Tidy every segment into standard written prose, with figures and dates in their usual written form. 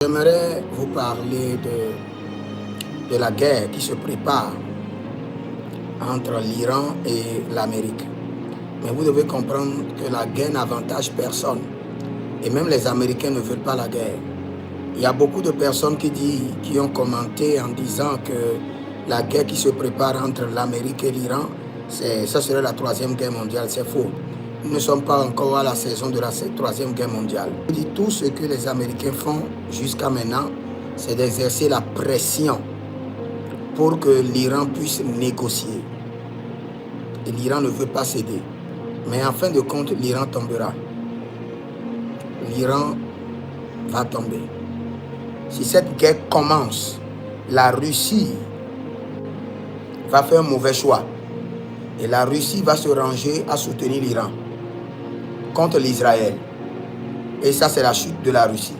J'aimerais vous parler de la guerre qui se prépare entre l'Iran et l'Amérique. Mais vous devez comprendre que la guerre n'avantage personne. Et même les Américains ne veulent pas la guerre. Il y a beaucoup de personnes qui ont commenté en disant que la guerre qui se prépare entre l'Amérique et l'Iran, ça serait la troisième guerre mondiale. C'est faux. Nous ne sommes pas encore à la saison de la troisième guerre mondiale. Je dis tout ce que les Américains font jusqu'à maintenant, c'est d'exercer la pression pour que l'Iran puisse négocier. Et l'Iran ne veut pas céder. Mais en fin de compte, l'Iran tombera. L'Iran va tomber. Si cette guerre commence, la Russie va faire un mauvais choix. Et la Russie va se ranger à soutenir l'Iran contre l'Israël. Et ça, c'est la chute de la Russie.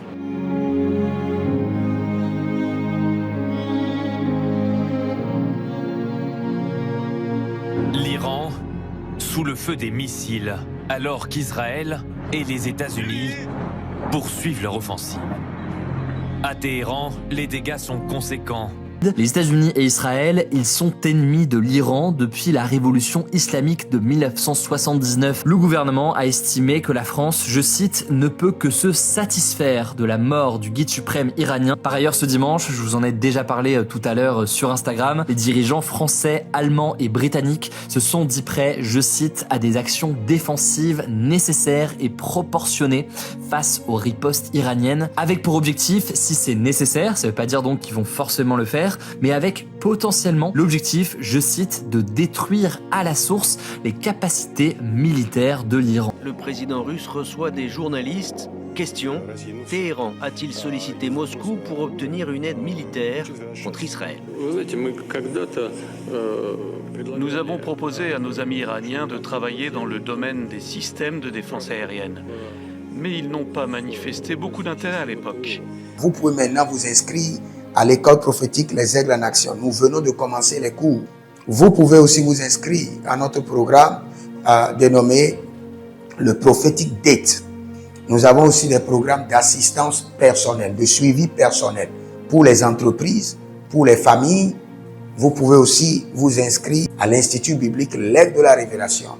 L'Iran sous le feu des missiles, alors qu'Israël et les États-Unis poursuivent leur offensive. À Téhéran, les dégâts sont conséquents. Les États-Unis et Israël, ils sont ennemis de l'Iran depuis la révolution islamique de 1979. Le gouvernement a estimé que la France, je cite, ne peut que se satisfaire de la mort du guide suprême iranien. Par ailleurs, ce dimanche, je vous en ai déjà parlé tout à l'heure sur Instagram, les dirigeants français, allemands et britanniques se sont dit prêts, je cite, à des actions défensives nécessaires et proportionnées face aux ripostes iraniennes, avec pour objectif, si c'est nécessaire, ça veut pas dire donc qu'ils vont forcément le faire, mais avec potentiellement l'objectif, je cite, de détruire à la source les capacités militaires de l'Iran. Le président russe reçoit des journalistes. Question, Téhéran a-t-il sollicité Moscou pour obtenir une aide militaire contre Israël? Nous avons proposé à nos amis iraniens de travailler dans le domaine des systèmes de défense aérienne. Mais ils n'ont pas manifesté beaucoup d'intérêt à l'époque. Vous pouvez maintenant vous inscrire à l'école prophétique Les Aigles en Action. Nous venons de commencer les cours. Vous pouvez aussi vous inscrire à notre programme dénommé le Prophetic Date. Nous avons aussi des programmes d'assistance personnelle, de suivi personnel pour les entreprises, pour les familles. Vous pouvez aussi vous inscrire à l'Institut biblique L'Aigle de la Révélation.